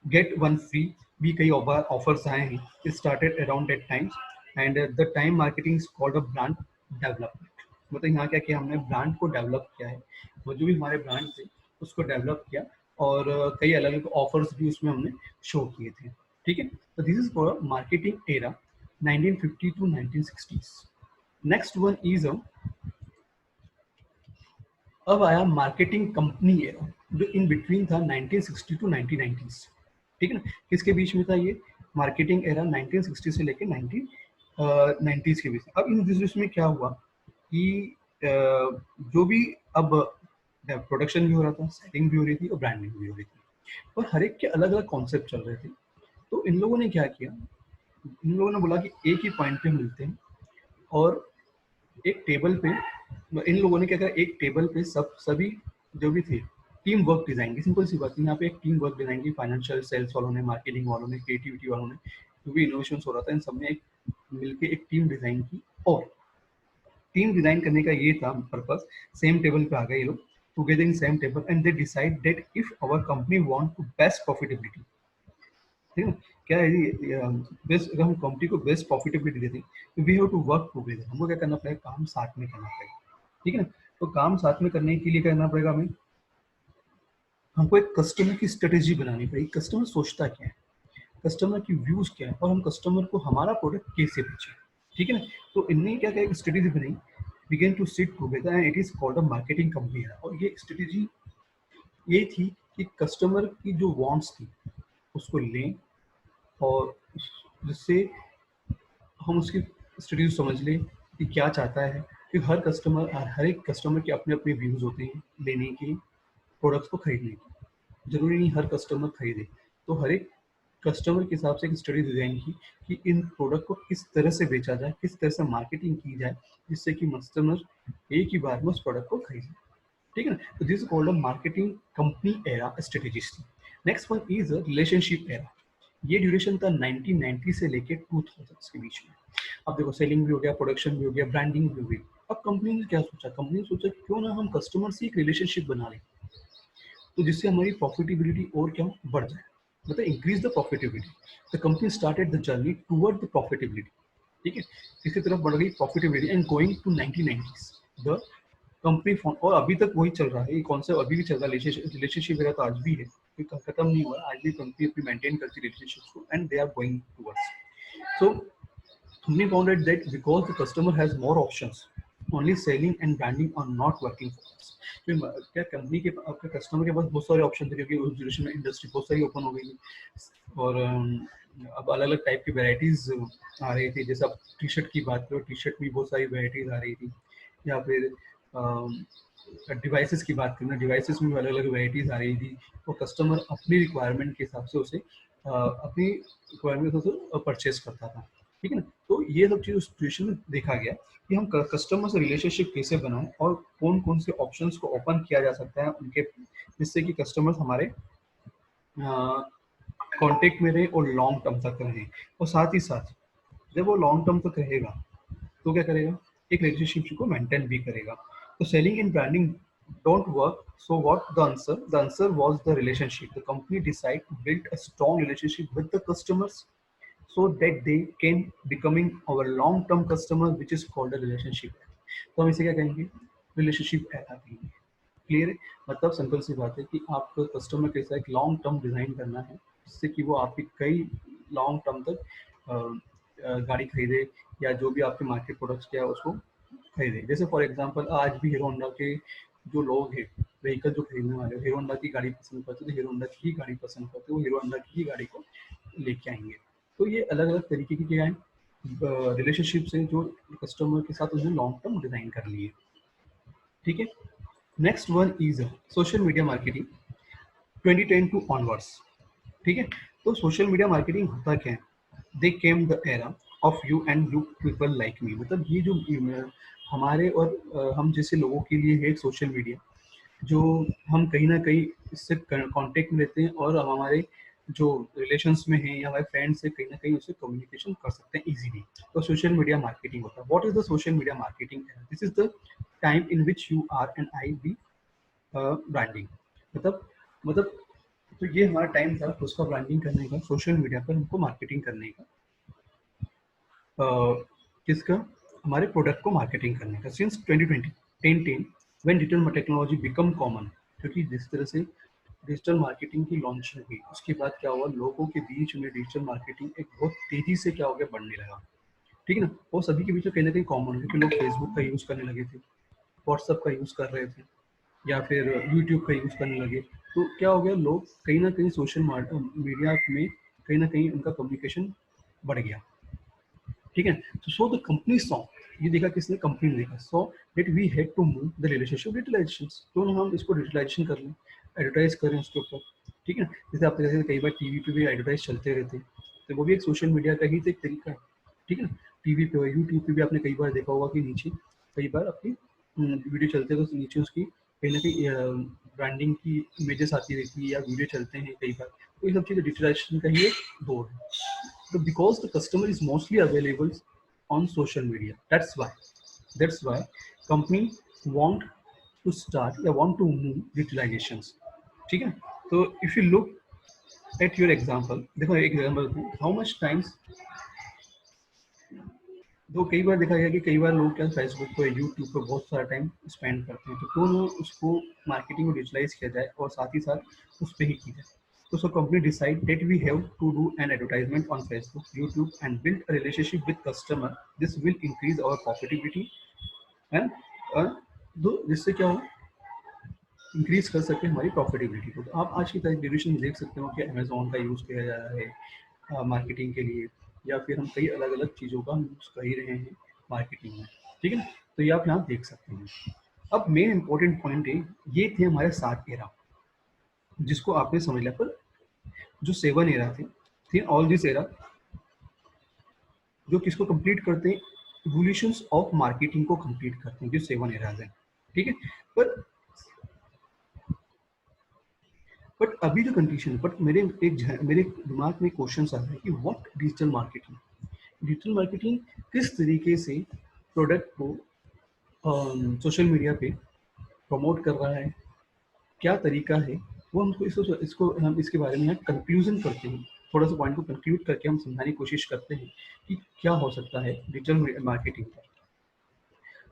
[SPEAKER 1] get one free भी कई ऑफर्स आए हैं, started around that times, and the time marketing is called a brand development. मतलब यहाँ क्या किया हमने, ब्रांड को डेवलप किया है, वो जो भी हमारे ब्रांड थे उसको डेवलप किया, और कई अलग अलग ऑफर्स भी उसमें हमने शो किए थे। ठीक है, तो this is for marketing era 1950 to 1960s। Next one is अब आया मार्केटिंग कंपनी एरा, जो इन बिटवीन था 1960 टू 1990s। ठीक है ना, किसके बीच में था ये मार्केटिंग एरा, 1960 से लेके 1990s के बीच में। अब इन बीच में क्या हुआ कि जो भी अब प्रोडक्शन भी हो रहा था, सेटिंग भी हो रही थी और ब्रांडिंग भी हो रही थी, और हर एक के अलग अलग कॉन्सेप्ट चल रहे थे। तो इन लोगों ने क्या किया, इन लोगों ने बोला कि एक ही पॉइंट पे मिलते हैं, और एक टेबल पे इन लोगों ने क्या करा, एक टेबल पे सभी जो भी थे टीम वर्क डिजाइन की, सिंपल सी बात है, यहाँ पे एक टीम वर्क डिजाइन की, फाइनेंशियल सेल्स वालों ने, मार्केटिंग वालों ने, क्रिएटिविटी वालों ने, जो भी इनोवेशन हो रहा था इन सब ने एक मिलके एक टीम डिजाइन की, और टीम डिजाइन करने का ये था पर्पस, सेम टेबल पे आ गए ये लोग together in same table, and they decide that if our company want to best profitability. ठीक है, क्या है ये बेस्ट, अगर हम कंपनी को बेस्ट प्रॉफिटेबिलिटी देते हैं तो we have to work together, हमको क्या करना पड़ेगा, काम साथ में करना पड़ेगा। ठीक है ना, तो काम साथ में करने के लिए करना पड़ेगा हमें, हमको एक कस्टमर की स्ट्रेटेजी बनानी पड़ेगी, कस्टमर सोचता क्या है, कस्टमर की व्यूज क्या है, और हम कस्टमर को हमारा प्रोडक्ट कैसे बेचें। ठीक है ना, तो इनने क्या क्या एक स्ट्रेटेजी बनाई, begin to sit together and it is called a marketing company. और ये स्ट्रेटेजी ये थी कि कस्टमर की जो वांट्स थी उसको लें, और जिससे हम उसकी स्ट्रेटेजी समझ लें कि क्या चाहता है, कि हर कस्टमर, हर एक कस्टमर के अपने अपने व्यूज होते हैं लेने के, प्रोडक्ट्स को खरीदने की, जरूरी नहीं हर कस्टमर खरीदे। तो हर एक कस्टमर के हिसाब से एक स्टडी डिजाइन की कि इन प्रोडक्ट को किस तरह से बेचा जाए, किस तरह से मार्केटिंग की जाए, जिससे कि कस्टमर एक ही बार में उस प्रोडक्ट को खरीदे। ठीक है ना, तो this is called a marketing company era strategies. Next one is relationship era. ये ड्यूरेशन था 1990 से लेके 2000 के बीच में। अब देखो, सेलिंग भी हो गया, प्रोडक्शन भी हो गया, ब्रांडिंग भी हो गई। अब कंपनी ने क्या सोचा, कंपनी ने सोचा क्यों ना हम कस्टमर से एक रिलेशनशिप बना लें, तो जिससे हमारी प्रॉफिटेबिलिटी और क्या बढ़ जाए, मतलब increase the profitability. The company started the journey toward the profitability. ठीक है, इसकी तरफ बढ़ गई profitability, and going to 1990s the company phone, और अभी तक वही चल रहा है, ये कॉन्सेप्ट अभी भी चल रहा है, रिलेशनशिप वगैरह तो आज भी है, खत्म नहीं हुआ, आज भी कंपनी अपनी मेंटेन करती है रिलेशनशिप को, and they are going towards. So हमने found out that because the customer has more options, only selling and branding are not working for us. क्या कंपनी के, आपके कस्टमर के पास बहुत सारे ऑप्शन थे, क्योंकि उस ड्यूरेशन में इंडस्ट्री बहुत सारी ओपन हो गई थी, और अब अलग अलग टाइप की वेराइटीज आ रही थी। जैसे आप टी शर्ट की बात करो, टी शर्ट में बहुत सारी वेराइटीज आ रही थी, या फिर डिवाइसेस की बात करें, डिवाइसेस में भी अलग अलग वेराइटीज आ रही थी, और कस्टमर अपनी रिक्वायरमेंट के हिसाब से उसे अपनी रिक्वायरमेंट से परचेज करता था। ठीक है ना, तो ये सब चीज़ उस सिचुएशन में देखा गया कि हम कस्टमर से रिलेशनशिप कैसे बनाएं, और कौन कौन से ऑप्शंस को ओपन किया जा सकता है उनके, जिससे कि कस्टमर्स हमारे कांटेक्ट में रहे और लॉन्ग टर्म तक रहे। और साथ ही साथ जब वो लॉन्ग टर्म तक रहेगा तो क्या करेगा, एक रिलेशनशिप को मेंटेन भी करेगा। तो selling and branding don't work, so what the answer? The answer was the relationship. The company decided to build a strong relationship with the customers so that they can becoming our long term customer, which is called a relationship. तो हम इसे क्या कहेंगे, रिलेशनशिप ऐसा कहेंगे। क्लियर है, मतलब सिंपल सी बात है कि आपको कस्टमर के साथ एक लॉन्ग टर्म डिजाइन करना है, जिससे कि वो आपकी कई लॉन्ग टर्म तक गाड़ी खरीदे, या जो भी आपके मार्केट प्रोडक्ट्स क्या है उसको खरीदे। जैसे फॉर एग्जांपल आज भी हीरो होंडा के जो लोग हैं, व्हीकल जो खरीदने वाले हीरो होंडा की गाड़ी पसंद करते, तो हीरो होंडा की ही गाड़ी पसंद करते, वो हीरो होंडा की ही गाड़ी को लेके आएंगे। तो ये अलग अलग तरीके की क्या है रिलेशनशिप्स हैं जो कस्टमर के साथ उसने लॉन्ग टर्म डिजाइन कर लिए। ठीक है, next one is social media marketing 2010 to onwards. ठीक है, तो सोशल मीडिया मार्केटिंग होता क्या है? They came the era of you and you people like me. मतलब ये जो हमारे और हम जैसे लोगों के लिए है सोशल मीडिया, जो हम कहीं ना कहीं इससे कांटेक्ट में रहते हैं और हम हमारे जो रिलेशंस में हैं या हमारे फ्रेंड्स से कहीं ना कहीं उससे कम्युनिकेशन कर सकते हैं इजीली। तो सोशल मीडिया मार्केटिंग होता है। What is the social media marketing? This is the time in which you are and I be branding. मतलब तो ये हमारा टाइम था उसका ब्रांडिंग करने का, सोशल मीडिया पर हमको मार्केटिंग करने का, किसका? हमारे प्रोडक्ट को मार्केटिंग करने का। Since 2020 10 when digital technology become common, क्योंकि जिस तरह से डिजिटल मार्केटिंग की लॉन्च हुई उसके बाद क्या हुआ, लोगों के बीच में डिजिटल मार्केटिंग एक बहुत तेजी से क्या हो गया, बढ़ने लगा। ठीक है ना, वो सभी के बीच में कहीं ना कहीं कॉमन है, क्योंकि लोग फेसबुक का यूज करने लगे थे, व्हाट्सएप का यूज कर रहे थे, या फिर यूट्यूब का यूज करने लगे। तो क्या हो गया, लोग कहीं ना कहीं सोशल मीडिया में कहीं ना कहीं उनका कम्युनिकेशन बढ़ गया। ठीक है, तो सो द कंपनी सॉ, ये देखा किसने? कंपनी ने देखा, so that we had to move the relationship digitalization. तो हम इसको डिजिटलाइजेशन कर लें, एडवर्टाइज करें उसके ऊपर। ठीक है, जैसे आप जैसे कई बार टीवी पे भी एडवर्टाइज चलते रहते हैं, तो वो भी एक सोशल मीडिया का ही तो एक तरीका है। ठीक है ना, टीवी पे और यूट्यूब पे भी आपने कई बार देखा होगा कि नीचे कई बार अपनी वीडियो चलते हैं तो नीचे उसकी कहीं ना कहीं ब्रांडिंग की इमेजेस आती रहती है या वीडियो चलते हैं कई बार। तो ये सब चीज़ें डिजिटलाइजेशन का ही एक दौर है। So because the customer is mostly available on social media, that's why company want to start या want to move digitalizations। ठीक है, तो if you look at your example, देखो एक एग्जाम्पल दूं, how much times, तो कई बार देखा गया कि कई बार लोग क्या फेसबुक पर यूट्यूब पर बहुत सारा टाइम स्पेंड करते हैं, तो क्यों ना उसको मार्केटिंग को डिजिटलाइज किया जाए और साथ ही साथ उस पर ही की जाए। तो so company decide that we have to do an advertisement on Facebook YouTube and build a relationship with customer. This will increase our profitability and जिससे क्या हो, इंक्रीज कर सके हमारी प्रॉफिटेबिलिटी को। तो आप आज की तारीख डिविजन में देख सकते हो कि अमेजोन का यूज़ किया जा रहा है मार्केटिंग के लिए, या फिर हम कई अलग अलग चीज़ों का यूज़ कर ही रहे हैं मार्केटिंग में। ठीक है ना, तो ये आप यहाँ देख सकते हैं। अब मेन इंपॉर्टेंट पॉइंट है, ये थे हमारे 7 एरा जिसको आपने समझ लिया। पर जो 7 एरा थे ऑल दिस एरा जो किसको कंप्लीट करते हैं, इवोल्यूशंस ऑफ मार्केटिंग को कंप्लीट करते हैं, जो 7 एराज हैं। ठीक है, पर बट अभी जो कंडीशन, बट मेरे दिमाग में क्वेश्चन आ रहा है कि what digital marketing, digital marketing किस तरीके से प्रोडक्ट को सोशल मीडिया पे प्रमोट कर रहा है, क्या तरीका है, वो हमको इसको हम इसके बारे में यहाँ कंक्लूजन करते हैं। थोड़ा सा पॉइंट को कंक्लूड करके हम समझाने की कोशिश करते हैं कि क्या हो सकता है डिजिटल मार्केटिंग का।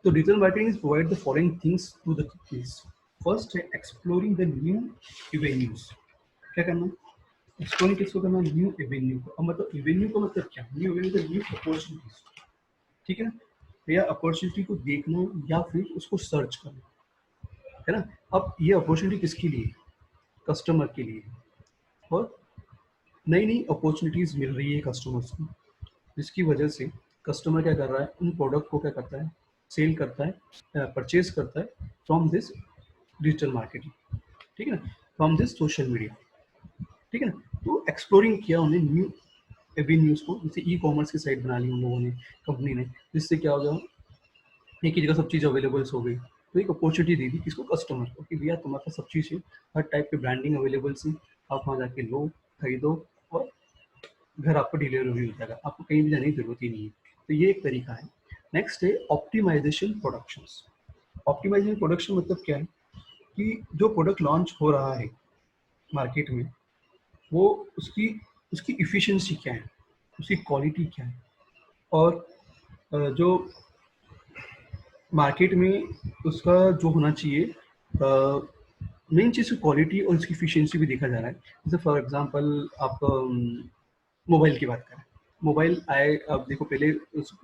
[SPEAKER 1] तो digital marketing is provide the following things to the companies. First है एक्सप्लोरिंग द न्यू एवेन्यूज। क्या करना है? एक्सप्लोरिंग किसको करना है? न्यू एवेन्यू को। अब मतलब एवेन्यू का मतलब क्या? न्यू एवेन्यू का न्यू अपॉर्चुनिटीज। ठीक है ना, या अपॉर्चुनिटी को देखना या फिर उसको सर्च करना, है ना। अब ये अपॉर्चुनिटी किसके लिए? कस्टमर के लिए। और नई नई अपॉर्चुनिटीज मिल रही है कस्टमर्स को, जिसकी वजह से कस्टमर क्या कर रहा है, उन प्रोडक्ट को क्या करता है, सेल करता है, परचेज करता है फ्रॉम दिस डिजिटल मार्केटिंग। ठीक है ना, फ्रॉम दिस सोशल मीडिया। ठीक है ना, तो एक्सप्लोरिंग किया उन्हें न्यू एवेन्यूज को, जैसे ई कॉमर्स की साइट बना ली उन लोगों ने, कंपनी ने, जिससे क्या हो गया, एक ही जगह सब चीज़ अवेलेबल्स हो गई। तो एक अपॉर्चुनिटी दी थी किसको? कस्टमर को, कि भैया तुम्हारे पास सब चीज़ है, हर टाइप की ब्रांडिंग अवेलेबल्स है, आप वहाँ जाके लो, खरीदो और घर आपको डिलीवर भी हो जाएगा, आपको कहीं भी जाने की जरूरत ही नहीं है। तो ये एक तरीका है। नेक्स्ट है ऑप्टिमाइजेशन प्रोडक्शंस। ऑप्टिमाइजेशन प्रोडक्शन मतलब क्या है कि जो प्रोडक्ट लॉन्च हो रहा है मार्केट में, वो उसकी उसकी इफ़िशिएंसी क्या है, उसकी क्वालिटी क्या है, और जो मार्केट में उसका जो होना चाहिए, मेन चीज़ क्वालिटी और उसकी इफ़िशिएंसी भी देखा जा रहा है। जैसे फॉर एग्जांपल आप मोबाइल की बात करें, मोबाइल आए, अब देखो पहले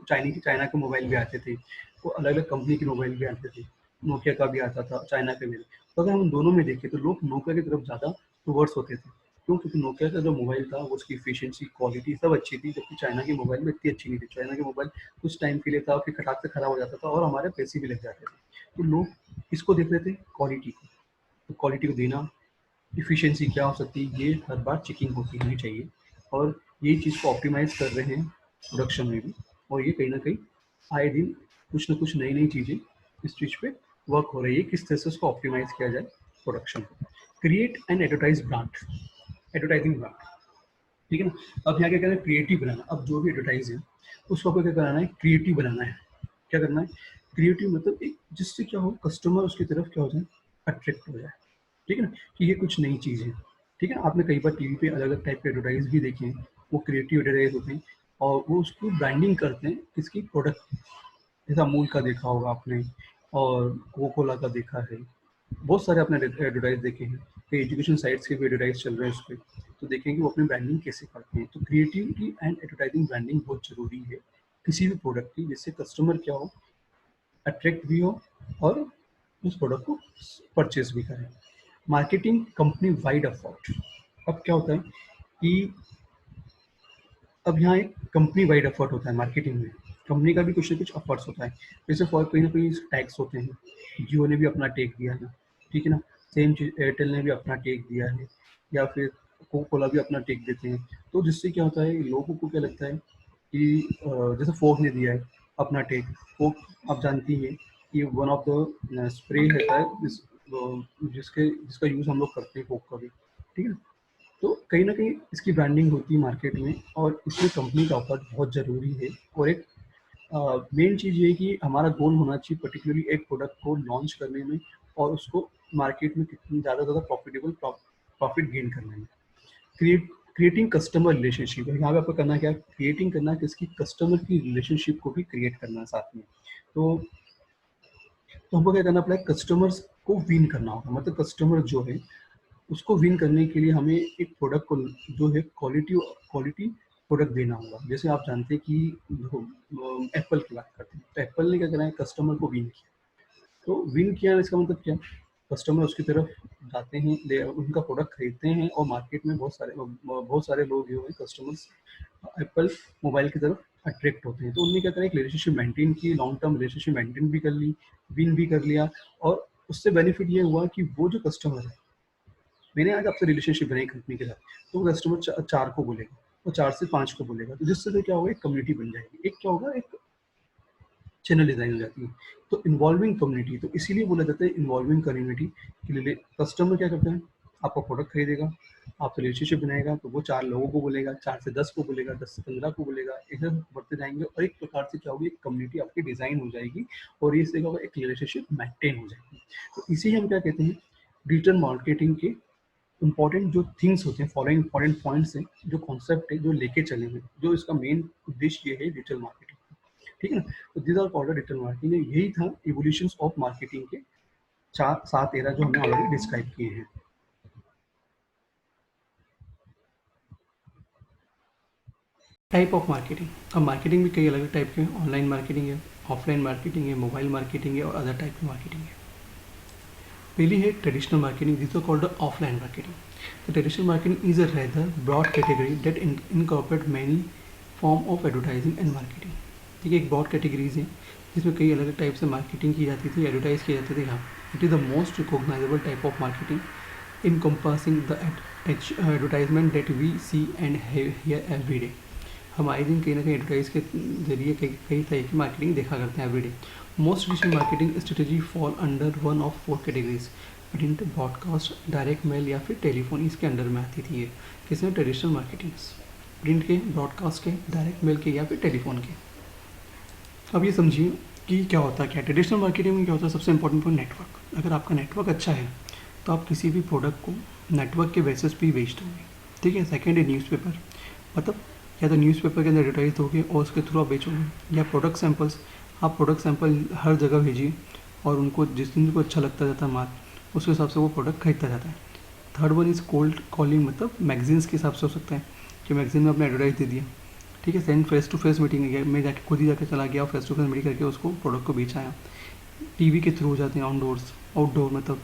[SPEAKER 1] चाइना के मोबाइल भी आते थे, वो अलग अलग कंपनी के मोबाइल भी आते थे, नोकिया का भी आता था, चाइना के भी। तो अगर हम दोनों में देखें तो लोग नोकिया की तरफ ज़्यादा टूवर्ड्स होते थे, क्यों? क्योंकि नोकिया का जो मोबाइल था वो उसकी एफिशिएंसी, क्वालिटी सब अच्छी थी, जबकि चाइना की मोबाइल में इतनी अच्छी नहीं थी। चाइना के मोबाइल कुछ टाइम के लिए था, फिर खटाक से खराब हो जाता था और हमारे पैसे भी लग जाते थे। तो लोग किसको देख रहे थे? क्वालिटी को। तो क्वालिटी को देना, एफिशिएंसी क्या हो सकती है, ये हर बार चेकिंग होती होनी चाहिए और यही चीज़ को ऑप्टिमाइज़ कर रहे हैं प्रोडक्शन में भी। और ये कहीं न कहीं आए दिन कुछ न कुछ नई-नई चीज़ें इस चीज़ पे वर्क हो रही है, किस तरह से उसको ऑप्टिमाइज़ किया जाए प्रोडक्शन को। Create and advertise brand, advertising brand, ठीक है ना? अब यहाँ क्या करना है? क्रिएटिव बनाना। अब जो भी एडवर्टाइज़ है, उसको आपको क्या कराना है? क्रिएटिव बनाना है। क्या करना है? क्रिएटिव मतलब एक जिससे क्या हो, कस्टमर उसकी तरफ क्या हो जाए? अट्रैक्ट हो जाए। ठीक है ना? कि ये कुछ नई चीज़ है। ठीक है ना? आपने कई बार टीवी पे अलग-अलग टाइप के एडवर्टाइज़ भी देखे हैं। वो क्रिएटिव एडवर्टाइज़ होते हैं और वो उसको ब्रांडिंग करते हैं किसकी? प्रोडक्ट की। जैसे अमूल का देखा होगा आपने और कोका कोला का देखा है। बहुत सारे आपने एडवर्टाइज़ देखे हैं। कई एजुकेशन साइट्स के भी एडवर्टाइज़ चल रहे हैं उसपे। तो देखेंगे वो अपनी ब्रांडिंग कैसे करते हैं। तो क्रिएटिविटी एंड एडवर्टाइजिंग ब्रांडिंग बहुत ज़रूरी है किसी भी प्रोडक्ट की, जिससे कस्टमर क्या हो? अट्रैक्ट भी हो और उस प्रोडक्ट को परचेज़ भी करें। Marketing company wide effort. अब क्या होता है कि अब यहाँ एक कंपनी वाइड एफर्ट होता है मार्केटिंग में। कंपनी का भी कुछ ना कुछ एफर्ट्स होता है। जैसे फॉर कहीं न कहीं टैग्स होते हैं। जियो ने भी अपना टैग दिया है, ठीक है ना? सेम चीज़ एयरटेल ने भी अपना टैग दिया है या फिर कोका कोला भी अपना टैग देते हैं। तो जिससे क्या होता है, लोगों को क्या लगता है कि जैसे फोक ने दिया है अपना टैग। फोक आप जानती हैं कि वन ऑफ द स्प्रे रहता है जिसका यूज़ हम लोग करते हैं फोक का भी, ठीक है? तो कहीं न कहीं इसकी ब्रांडिंग होती है मार्केट में और इसमें कंपनी का एफर्ट बहुत ज़रूरी है। और एक मेन चीज़ ये है कि हमारा गोल होना चाहिए पर्टिकुलरली एक प्रोडक्ट को लॉन्च करने में और उसको मार्केट में कितनी ज़्यादा से ज़्यादा प्रॉफिट गेन करने में। क्रिएटिंग कस्टमर रिलेशनशिप है। यहाँ पे आपको करना क्या है? क्रिएटिंग करना है किसकी? कस्टमर की रिलेशनशिप को भी क्रिएट करना है साथ में। तो हमको क्या करना पड़ेगा? कस्टमर्स को विन करना होगा। मतलब कस्टमर जो है उसको विन करने के लिए हमें एक प्रोडक्ट को जो है क्वालिटी प्रोडक्ट देना होगा। जैसे आप जानते हैं कि एप्पल की बात करते हैं, तो एप्पल ने क्या करा है? कस्टमर को विन किया। तो विन किया इसका मतलब क्या? कस्टमर उसकी तरफ जाते हैं, उनका प्रोडक्ट खरीदते हैं और मार्केट में बहुत सारे लोग जो है कस्टमर्स एप्पल मोबाइल की तरफ अट्रैक्ट होते हैं। तो उनने क्या करा? एक रिलेशनशिप मेंटेन की, लॉन्ग टर्म रिलेशनशिप मेंटेन भी कर ली, विन भी कर लिया और उससे बेनिफिट ये हुआ कि वो जो कस्टमर है, मैंने आज आपसे रिलेशनशिप बनाई कंपनी के साथ, तो वो कस्टमर 4 को बोलेगा, वो 4 से 5 को बोलेगा, तो जिससे क्या होगा? एक कम्युनिटी बन जाएगी। एक क्या होगा? एक चैनल डिज़ाइन हो जाती है। तो इन्वॉल्विंग कम्युनिटी, तो इसीलिए बोला जाता है इन्वॉल्विंग कम्युनिटी के लिए कस्टमर क्या करता है? आपका प्रोडक्ट खरीदेगा, आपसे रिलेशनशिप बनाएगा, तो वो 4 लोगों को बोलेगा, 4 से 10 को बोलेगा, 10 से 15 को बोलेगा, ऐसे बढ़ते जाएँगे और एक प्रकार से क्या होगी? एक कम्युनिटी आपकी डिज़ाइन हो जाएगी और इससे क्या होगा? एक रिलेशनशिप मेंटेन हो जाएगी। तो इसे हम क्या कहते हैं? डिजिटल मार्केटिंग के इम्पोर्टेंट जो थिंग्स होते हैं, फॉलोइंग इम्पोर्टेंट पॉइंट्स हैं, जो कॉन्सेप्ट है, जो लेके चले हैं, जो इसका मेन उद्देश्य ये है डिजिटल मार्केटिंग, ठीक है ना? तो these are called digital marketing. यही था इवोल्यूशंस ऑफ मार्केटिंग के 4-7 एरा जो हमने ऑलरेडी डिस्क्राइब किए हैं। Type of marketing. अब मार्केटिंग भी कई अलग टाइप के हैं। ऑनलाइन मार्केटिंग है, ऑफलाइन मार्केटिंग है, मोबाइल मार्केटिंग है और अदर टाइप की मार्केटिंग है। पहली है traditional marketing, this are called offline marketing. The traditional marketing is a rather broad category that incorporate many form of advertising and marketing। ठीक है, एक ब्रॉड कैटेगरीज है जिसमें कई अलग टाइप से मार्केटिंग की जाती थी, एडवर्टाइज किए जाते थे। यहाँ it is the most recognisable type of marketing encompassing the advertisement that we see and hear every day। हम आए दिन कहीं ना कहीं एडवर्टाइज के जरिए कई तरह की मार्केटिंग देखा करते हैं everyday. Most traditional marketing strategy fall under one of 4 categories. Print, broadcast, direct mail या फिर टेलीफोन, इसके अंडर में आती थी ये। किसमें? ट्रेडिशनल मार्केटिंग, प्रिंट के, ब्रॉडकास्ट के, डायरेक्ट मेल के या फिर टेलीफोन के। अब ये समझिए कि क्या होता है। क्या ट्रेडिशनल मार्केटिंग में क्या होता है? सबसे इंपॉर्टेंट पॉइंट नेटवर्क। अगर आपका नेटवर्क अच्छा है तो आप किसी भी प्रोडक्ट को नेटवर्क के बेसिस पे ही बेच दोगे, ठीक है। सेकेंड है न्यूज़पेपर, मतलब या तो न्यूज़पेपर के अंदर एडवर्टाइज दोगे और उसके थ्रू आप बेचोगे, या प्रोडक्ट सैंपल्स, आप प्रोडक्ट सैंपल हर जगह भेजिए और उनको जिस दिन को अच्छा लगता जाता है माल, उसके हिसाब से वो प्रोडक्ट खरीदता जाता है। Third one is cold calling, मतलब मैगजीन्स के हिसाब से हो सकता है कि मैगजीन में आपने एडवर्टाइज दे दिया, ठीक है। Second face to face meeting में जाके खुद ही जाके चला गया और फेस टू फेस मीटिंग करके उसको प्रोडक्ट को बेचा आया। टीवी के थ्रू हो जाते हैं, आउटडोर मतलब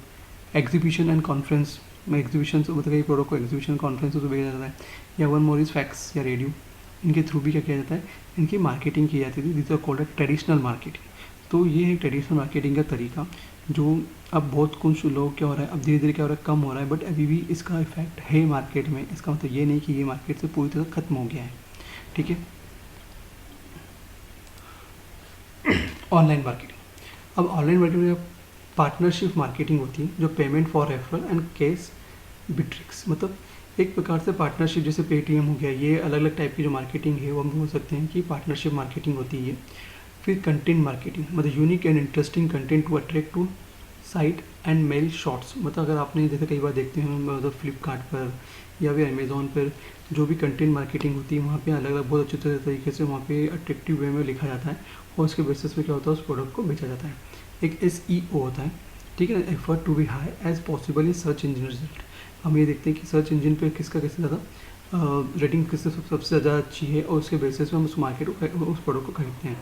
[SPEAKER 1] एग्जीबिशन एंड कॉन्फ्रेंस एग्जीबिशन मतलब कई प्रोडक्ट को एग्जीबिशन कॉन्फ्रेंस से भेजा जाता है, या वन मोर इज फैक्स या रेडियो, इनके थ्रू भी क्या किया जाता है, इनकी मार्केटिंग की जाती थी। This are called traditional marketing. तो ये है ट्रेडिशनल मार्केटिंग का तरीका जो अब बहुत कुछ लोग क्या हो रहा है, अब धीरे धीरे क्या हो रहा है, कम हो रहा है, बट अभी भी इसका इफेक्ट है मार्केट में। इसका मतलब ये नहीं कि ये मार्केट से पूरी तरह खत्म हो गया है, ठीक है। ऑनलाइन मार्केटिंग, अब ऑनलाइन मार्केटिंग में पार्टनरशिप मार्केटिंग होती है, जो payment for referral and case Bitrix, मतलब एक प्रकार से पार्टनरशिप, जैसे पेटीएम हो गया, ये अलग अलग टाइप की जो मार्केटिंग है वो हम बोल सकते हैं कि पार्टनरशिप मार्केटिंग होती है। फिर कंटेंट मार्केटिंग, मतलब unique and interesting content to attract to site and mail shorts, मतलब अगर आपने जैसे कई बार देखते हैं मतलब फ्लिपकार्ट पर या फिर अमेज़ोन पर जो भी कंटेंट मार्केटिंग होती है, वहाँ पे अलग अलग बहुत अच्छे तरीके से वहाँ पे अट्रैक्टिव वे में लिखा जाता है, और उसके बेसिस पे क्या होता है, उस प्रोडक्ट को बेचा जाता है। एक SEO होता है, ठीक है, effort to be high as possible in search engine result. हम ये देखते हैं कि सर्च इंजन पे किसका कैसे ज़्यादा रेटिंग किससे सबसे ज़्यादा अच्छी है, और उसके बेसिस पे हम उस मार्केट को उस प्रोडक्ट को खरीदते हैं।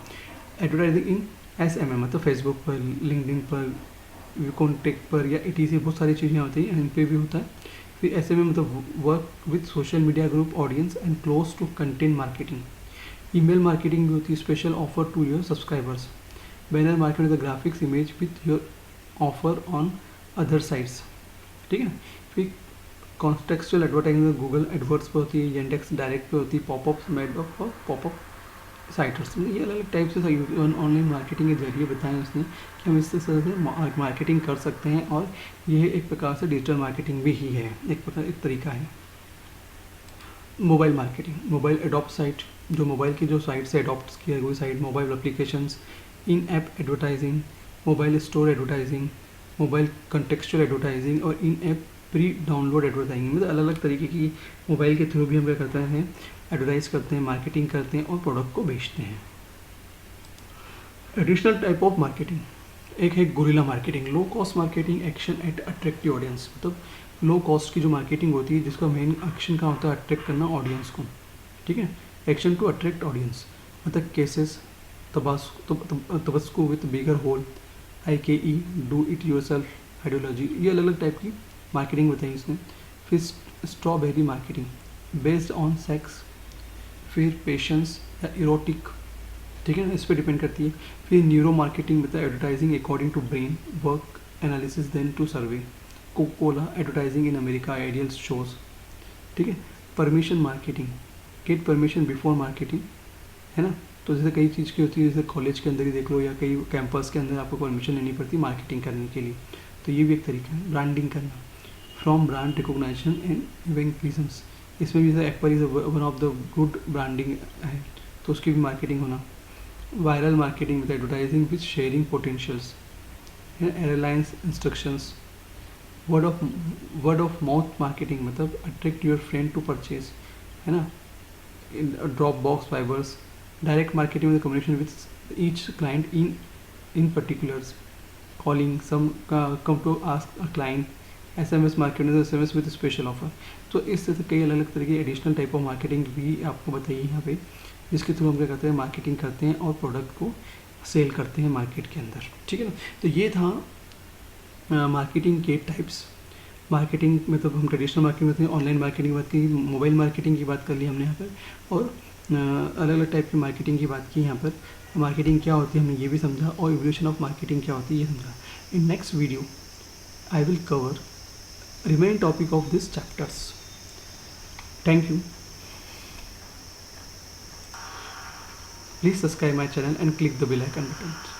[SPEAKER 1] एडवर्टाइजिंग इन SMM, मतलब फेसबुक पर, लिंक्डइन पर, कॉन्टेक्ट पर या ETC, बहुत सारी चीज़ें होती हैं, इन पे भी होता है। फिर SMM मतलब work with social media group audience and close to content marketing. Email marketing भी होती है, special offer to your subscribers. Banner marketing the graphics image with your offer on other sites, ठीक है। फिर कॉन्टेक्चुअल एडवर्टाइजिंग गूगल एडवर्ड्स पे होती है, येंडेक्स डायरेक्ट पे होती है, popups made up for popup sitters. ये अलग अलग टाइप से ऑनलाइन मार्केटिंग के जरिए बताएं उसने कि हम इस तरह से मार्केटिंग कर सकते हैं, और यह एक प्रकार से डिजिटल मार्केटिंग भी ही है, एक तरीका है। Mobile marketing, mobile adopt site, जो मोबाइल की जो साइट से एडॉप्ट किया हुई site, mobile applications, in app advertising, mobile store advertising, mobile contextual advertising और in app pre download advertising, मतलब अलग अलग तरीके की मोबाइल के थ्रू भी हम क्या करते हैं, एडवर्टाइज करते हैं, मार्केटिंग करते हैं और प्रोडक्ट को बेचते हैं। एडिशनल टाइप ऑफ मार्केटिंग, एक है guerrilla marketing, low cost marketing action at attractive audience, मतलब लो कॉस्ट की जो मार्केटिंग होती है जिसका मेन एक्शन का होता है अट्रैक्ट करना ऑडियंस को, ठीक है। एक्शन टू अट्रैक्ट ऑडियंस, मतलब cases, Tabasco with bigger hole, IKE, do it yourself, ideology, ये अलग अलग टाइप की मार्केटिंग बताई इसने। फिर strawberry marketing, based on sex, फिर पेशेंस या इरोटिक, ठीक है ना, इस पर डिपेंड करती है। फिर न्यूरो मार्केटिंग मतलब advertising according to brain work analysis then to survey, Coca Cola advertising in America ideal shows, ठीक है। Permission marketing, get permission before marketing, है ना, तो जैसे कई चीज़ की होती है, जैसे कॉलेज के अंदर ही देख लो या कई कैंपस के अंदर आपको परमिशन लेनी पड़ती मार्केटिंग करने के लिए, तो ये भी एक तरीका है। ब्रांडिंग करना, from brand recognition and eventisms, इसमें भी जैसे Apple is one of the good branding है, तो उसकी भी मार्केटिंग होना। Viral marketing with advertising with sharing potentials, airlines instructions. Word of mouth marketing, मतलब attract your friend to purchase, है ना, drop box fibers. Direct marketing with communication with each client in particulars, calling some come to ask a client. SMS marketing, SMS with special offer. तो इस तरह से कई अलग अलग तरह की एडिशनल टाइप ऑफ मार्केटिंग भी आपको बताइए यहाँ पे, जिसके थ्रू हम क्या करते हैं, मार्केटिंग करते हैं और प्रोडक्ट को सेल करते हैं मार्केट के अंदर, ठीक है ना। तो ये था मार्केटिंग के टाइप्स। मार्केटिंग मतलब हम ट्रेडिशनल मार्केटिंग करते हैं, ऑनलाइन मार्केटिंग की बात की, मोबाइल मार्केटिंग की बात कर ली हमने यहाँ पर, और अलग अलग टाइप की मार्केटिंग की बात की यहाँ पर। मार्केटिंग क्या होती है हमने ये भी समझा, और इवोल्यूशन ऑफ मार्केटिंग क्या होती है ये समझा। In next video I will cover remaining topic of these chapters. Thank you. Please subscribe my channel and click the bell icon button.